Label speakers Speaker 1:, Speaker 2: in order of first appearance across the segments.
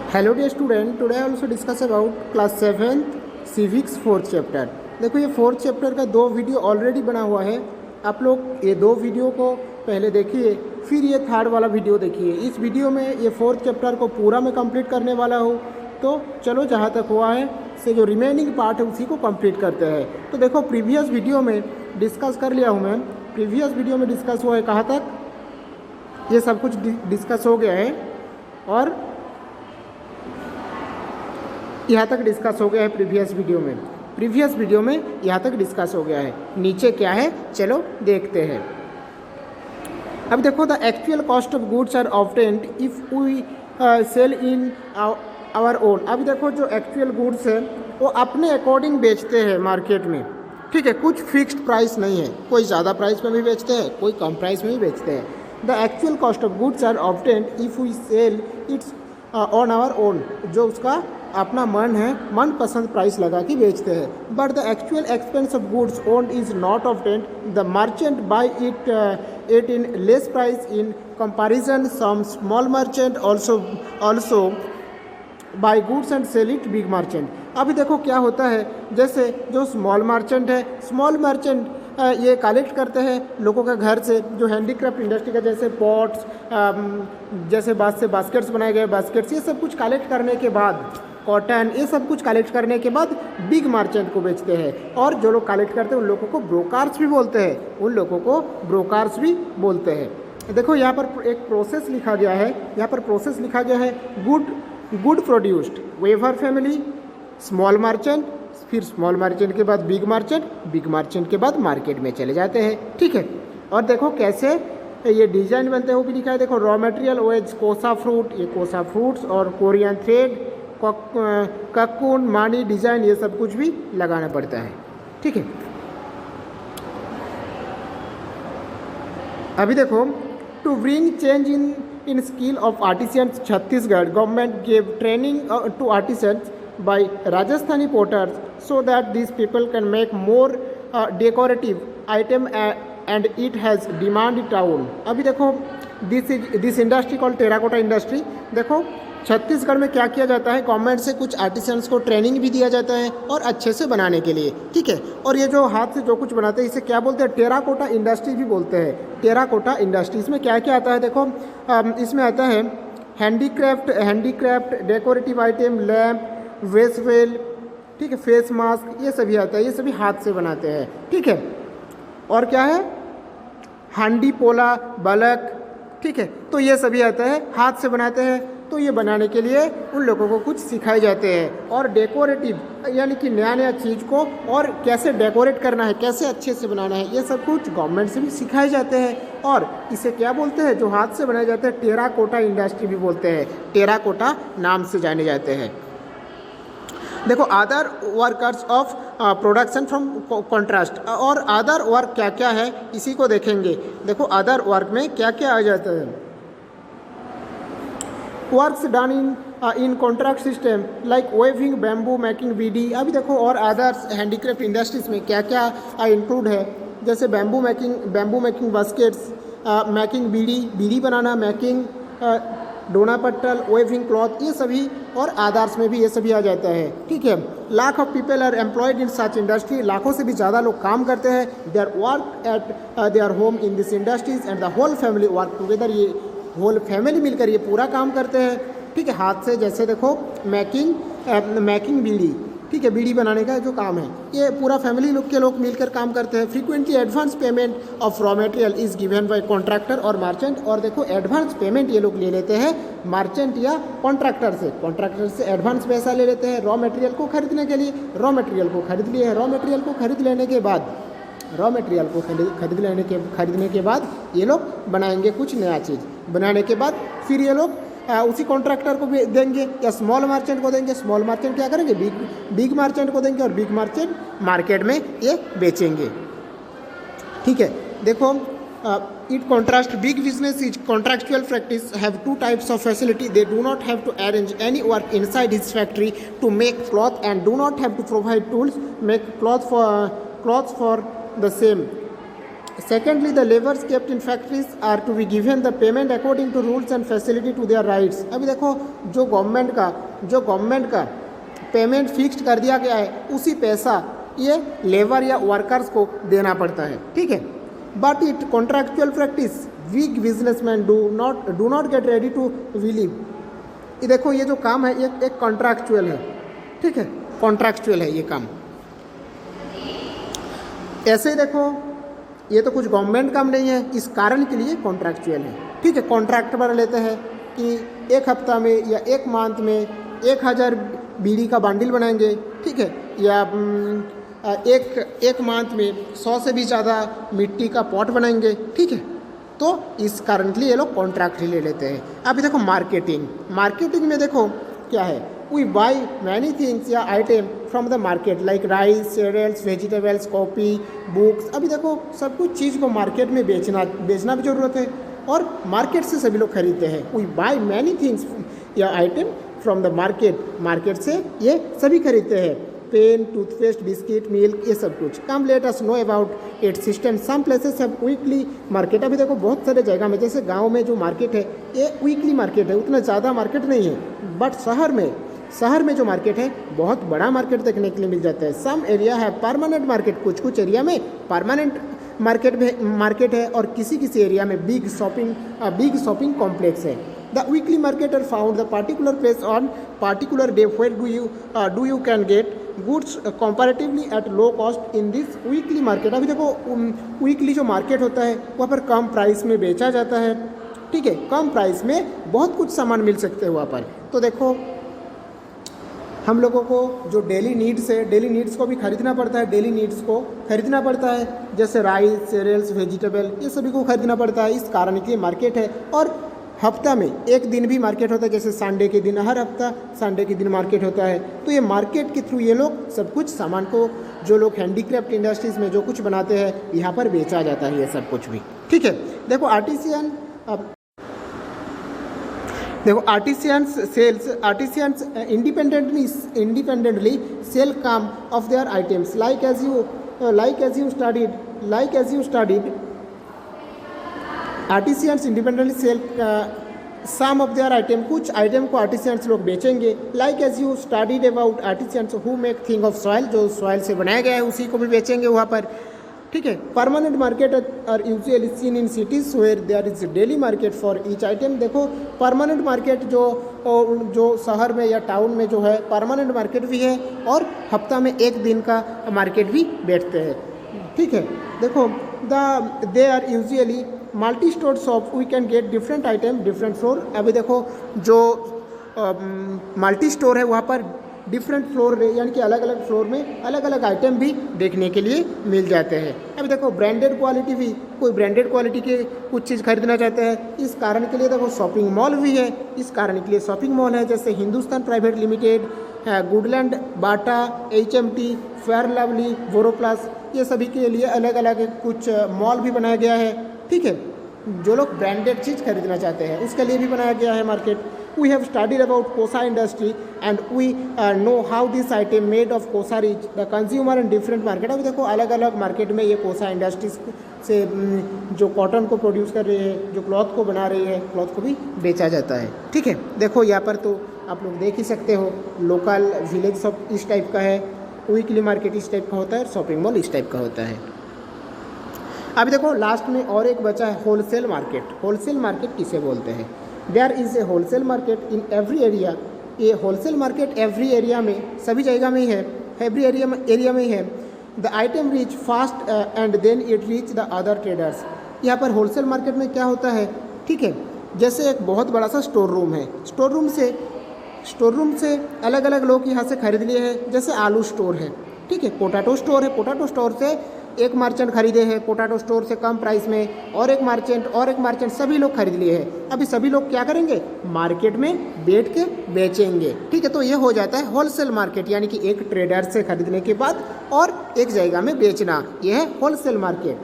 Speaker 1: Hello dear student, today I also discuss about class 7th civics 4th चैप्टर। देखो ये 4th chapter का 2 video already बना हुआ है। आप लोग ये 2 वीडियो को पहले देखिए, फिर ये 3rd वाला वीडियो देखिए। इस वीडियो में ये 4th चैप्टर को पूरा मैं कंप्लीट करने वाला हूँ। तो चलो जहाँ तक हुआ है से जो रिमेनिंग पार्ट है उसी को कंप्लीट करते हैं। तो देखो प्रीवियस वीडियो में डिस्कस कर लिया हूँ मैं। प्रीवियस वीडियो में डिस्कस हुआ है कहाँ तक, ये सब कुछ डिस्कस हो गया है और यहाँ तक डिस्कस हो गया है प्रीवियस वीडियो में यहाँ तक डिस्कस हो गया है। नीचे क्या है चलो देखते हैं। अब देखो the actual cost of goods are obtained if we sell in our own. अब देखो जो एक्चुअल गुड्स है वो अपने अकॉर्डिंग बेचते हैं मार्केट में, ठीक है। कुछ फिक्स्ड प्राइस नहीं है, कोई ज़्यादा प्राइस में भी बेचते हैं, कोई कम प्राइस में भी बेचते हैं। The actual cost of goods are obtained if we sell its on our own. जो उसका अपना मनपसंद प्राइस लगा के बेचते हैं। But the actual expense of goods owned is not obtained. The merchant buy it in less price in comparison. Some small merchant also buy goods and sell it big merchant. अभी देखो क्या होता है, जैसे जो स्मॉल मर्चेंट है, small merchant ये collect करते हैं लोगों के घर से, जो हैंडीक्राफ्ट इंडस्ट्री का जैसे पॉट्स, जैसे बांस से बास्केट्स बनाए गए बास्केट्स, ये सब कुछ कलेक्ट करने के बाद, कॉटन, ये सब कुछ कलेक्ट करने के बाद बिग मार्चेंट को बेचते हैं। और जो लोग कलेक्ट करते हैं उन लोगों को ब्रोकर्स भी बोलते हैं, देखो यहाँ पर एक प्रोसेस लिखा गया है, good produced, weaver family, small merchant, फिर स्मॉल मार्चेंट के बाद बिग मार्चेंट के बाद मार्केट में चले जाते हैं, ठीक है। और देखो कैसे ये डिजाइन बनते हैं वो भी लिखा है। देखो रॉ मटेरियल ओएज कोसा फ्रूट, ये कोसा फ्रूट्स और कोरियन थ्रेड, ककून, मानी डिजाइन, ये सब कुछ भी लगाना पड़ता है, ठीक है। अभी देखो to bring change in skill of artisans, Chhattisgarh government gave training to artisans by Rajasthani potters so that these people can make more decorative item and it has demand in town. अभी देखो this industry called terracotta industry. देखो छत्तीसगढ़ में क्या किया जाता है, government से कुछ आर्टिसंस को ट्रेनिंग भी दिया जाता है और अच्छे से बनाने के लिए, ठीक है। और ये जो हाथ से जो कुछ बनाते हैं इसे क्या बोलते हैं, टेराकोटा इंडस्ट्री भी बोलते हैं। टेराकोटा इंडस्ट्री, इसमें क्या क्या आता है देखो, इसमें आता है हैंडीक्राफ्ट, डेकोरेटिव आइटम, लैम्प, वेस्टवेल, ठीक है, फेस मास्क, ये सभी आता है, ये सभी हाथ से बनाते हैं, ठीक है। और क्या है, हांडी, पोला, बलक, ठीक है, तो ये सभी आता है, हाथ से बनाते हैं। तो ये बनाने के लिए उन लोगों को कुछ सिखाए जाते हैं। और डेकोरेटिव यानी कि नया चीज़ को और कैसे डेकोरेट करना है, कैसे अच्छे से बनाना है, ये सब कुछ गवर्नमेंट से भी सिखाए जाते हैं। और इसे क्या बोलते हैं, जो हाथ से बनाए जाते हैं, टेराकोटा इंडस्ट्री भी बोलते हैं, टेराकोटा नाम से जाने जाते हैं। देखो other workers of production from contrast, और अदर वर्क क्या क्या है इसी को देखेंगे। देखो अदर वर्क में क्या क्या आ जाता है, works done in contract system like weaving, bamboo making, bidi. अभी देखो और अदर्स हैंडीक्राफ्ट इंडस्ट्रीज में क्या क्या इंक्लूड है, जैसे बैम्बू मेकिंग बास्केट्स, मेकिंग बीड़ी बनाना, मेकिंग डोना पट्टल, वेविंग क्लॉथ, ये सभी और आदर्स में भी ये सभी आ जाता है, ठीक है। Lakh of people are employed in such industry, लाखों से भी ज़्यादा लोग काम करते हैं। They are work at their home in this industries and the whole family work together, ये होल फैमिली मिलकर ये पूरा काम करते हैं, ठीक है, हाथ से। जैसे देखो मेकिंग बीड़ी, ठीक है, बीड़ी बनाने का जो काम है ये पूरा फैमिली के लोग मिलकर काम करते हैं। Frequently advance payment of raw material is given by contractor और मार्चेंट। और देखो एडवांस पेमेंट ये लोग ले लेते हैं मार्चेंट या कॉन्ट्रैक्टर से एडवांस पैसा ले लेते हैं रॉ मटेरियल को खरीदने के लिए। रॉ मटेरियल को खरीद लिए, रॉ मटेरियल को खरीदने के बाद ये लोग बनाएंगे कुछ नया चीज़। बनाने के बाद फिर ये लोग उसी कॉन्ट्रैक्टर को भी देंगे या स्मॉल मार्चेंट को देंगे। स्मॉल मार्चेंट क्या करेंगे, बिग मार्चेंट को देंगे और बिग मार्चेंट मार्केट में ये बेचेंगे, ठीक है। देखो it contrast big business is contractual practice have 2 types of facility. They do not have to arrange any work inside his factory to make cloth and do not have to provide tools make cloth for the same. Secondly the labours kept in factories are to be given the payment according to rules and facility to their rights. अभी देखो जो government का payment fixed कर दिया गया है उसी पैसा ये लेबर या वर्कर्स को देना पड़ता है, ठीक है। But it contractual practice weak businessman do not get ready to believe. ये देखो ये जो काम है ये एक कॉन्ट्रैक्चुअल है, ठीक है, कॉन्ट्रैक्चुअल है ये काम। ऐसे ही देखो ये तो कुछ गवर्नमेंट काम नहीं है, इस कारण के लिए कॉन्ट्रैक्चुअल है, ठीक है। कॉन्ट्रैक्ट पर लेते हैं कि एक हफ्ता में या एक मंथ में 1000 बीड़ी का बंडल बनाएंगे, ठीक है, या एक मंथ में 100 से भी ज़्यादा मिट्टी का पॉट बनाएंगे, ठीक है। तो इस कारण के लिए ये लोग कॉन्ट्रैक्ट ही ले लेते हैं। अभी देखो मार्केटिंग में देखो क्या है, वी बाई मैनी थिंग्स या item from the market like rice, cereals, vegetables, coffee, books. अभी देखो सब कुछ चीज़ को मार्केट में बेचना भी ज़रूरत है और मार्केट से सभी लोग खरीदते हैं। वी बाई मैनी थिंग्स या आइटम फ्रॉम द मार्केट से ये सभी खरीदते हैं, पेन, टूथपेस्ट, बिस्किट, मिल्क, ये सब कुछ। Come let us know about its system. Some places have weekly market. अभी देखो बहुत सारे जगह में, जैसे गांव में जो मार्केट है ये वीकली मार्केट है, उतना ज़्यादा मार्केट नहीं है। बट शहर में जो मार्केट है बहुत बड़ा मार्केट देखने के लिए मिल जाता है। सम एरिया है परमानेंट मार्केट, कुछ एरिया में परमानेंट मार्केट है और किसी एरिया में बिग शॉपिंग कॉम्प्लेक्स है। The weekly market are found the particular place on particular day where do you can get goods comparatively at low cost in this weekly market. अभी देखो weekly जो market होता है वहाँ पर कम price में बेचा जाता है, ठीक है, कम प्राइस में बहुत कुछ सामान मिल सकते हैं वहाँ पर। तो देखो हम लोगों को जो डेली नीड्स को भी खरीदना पड़ता है, जैसे राइस, cereals, वेजिटेबल, ये सभी को खरीदना पड़ता है। इस कारण के मार्केट है और हफ्ता में एक दिन भी मार्केट होता है, जैसे संडे के दिन, हर हफ्ता संडे के दिन मार्केट होता है। तो ये मार्केट के थ्रू ये लोग सब कुछ सामान को, जो लोग हैंडीक्राफ्ट इंडस्ट्रीज़ में जो कुछ बनाते हैं यहाँ पर बेचा जाता है ये सब कुछ भी, ठीक है। देखो artisans independently sell some of their items like as you studied artisans independently sell some of their item. कुछ आइटम को आर्टिसियंस लोग बेचेंगे, like as you studied about artisans who make thing of soil, जो soil से बनाया गया है उसी को भी बेचेंगे वहाँ पर, ठीक है। Permanent market are usually seen in cities where there is daily market for each item. देखो परमानेंट मार्केट जो शहर में या टाउन में जो है परमानेंट मार्केट भी है और हफ्ता में एक दिन का मार्केट भी बैठते हैं, ठीक है। देखो they are usually multi store shop, we can get different item different floor. अभी देखो जो मल्टी स्टोर है वहाँ पर डिफरेंट फ्लोर यानी कि अलग अलग फ्लोर में अलग अलग आइटम भी देखने के लिए मिल जाते हैं। अभी देखो ब्रांडेड क्वालिटी भी, कोई ब्रांडेड क्वालिटी के कुछ चीज़ खरीदना चाहते हैं, इस कारण के लिए देखो शॉपिंग मॉल भी है, इस कारण के लिए शॉपिंग मॉल है, जैसे हिंदुस्तान प्राइवेट लिमिटेड, गुडलैंड, बाटा, HMT, फेयर लवली, बोरोप्लस, ये सभी के लिए अलग अलग कुछ मॉल भी बनाया गया है, ठीक है। जो लोग ब्रांडेड चीज़ खरीदना चाहते हैं उसके लिए भी बनाया गया है market. We have studied about kosa industry and we know how this item made of kosa reach the consumer in different market. अभी देखो अलग अलग मार्केट में ये कोसा इंडस्ट्रीज से जो कॉटन को प्रोड्यूस कर रही है, जो क्लॉथ को बना रही है, क्लॉथ को भी बेचा जाता है, ठीक है। देखो यहाँ पर तो आप लोग देख ही सकते हो, लोकल विलेज शॉप इस टाइप का है, वीकली मार्केट इस टाइप का होता है, शॉपिंग मॉल इस टाइप का होता है। अभी देखो लास्ट में और एक बचा है होलसेल मार्केट। होलसेल मार्केट किसे बोलते हैं? There is a wholesale market in every area. ये होलसेल मार्केट एवरी एरिया में, सभी जगह में ही है, एवरी एरिया में ही है। The item reach fast and then it reach the other traders. यहाँ पर होलसेल मार्केट में क्या होता है, ठीक है, जैसे एक बहुत बड़ा सा स्टोर रूम है, स्टोर रूम से अलग अलग लोग यहाँ से खरीद लिए हैं। जैसे आलू स्टोर है, ठीक है, पोटैटो स्टोर है, पोटैटो स्टोर से एक मर्चेंट खरीदे हैं पोटैटो स्टोर से कम प्राइस में, और एक मर्चेंट सभी लोग खरीद लिए हैं। अभी सभी लोग क्या करेंगे, मार्केट में बैठ के बेचेंगे, ठीक है। तो ये हो जाता है होलसेल मार्केट, यानी कि एक ट्रेडर से खरीदने के बाद और एक जगह में बेचना, यह है होलसेल मार्केट।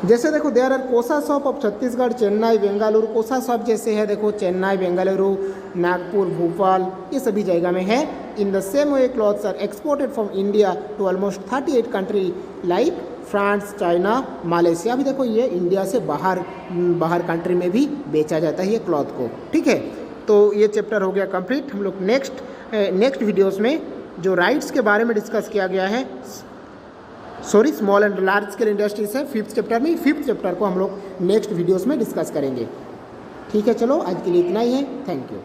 Speaker 1: जैसे देखो देयर आर कोसा शॉप ऑफ छत्तीसगढ़, चेन्नई, बेंगलुरु। कोसा शॉप जैसे है देखो चेन्नई, बेंगलुरु, नागपुर, भोपाल, ये सभी जगह में है। In the same way clothes are exported from India to almost 38 country like France, China, Malaysia. भी देखो ये इंडिया से बाहर कंट्री में भी बेचा जाता है ये क्लॉथ को, ठीक है। तो ये चैप्टर हो गया कंप्लीट। हम लोग नेक्स्ट वीडियोस में जो राइट्स के बारे में डिस्कस किया गया है, sorry small and large scale industries है 5th चैप्टर में, 5th चैप्टर को हम लोग नेक्स्ट वीडियोस में डिस्कस करेंगे, ठीक है। चलो आज के लिए इतना ही है, थैंक यू।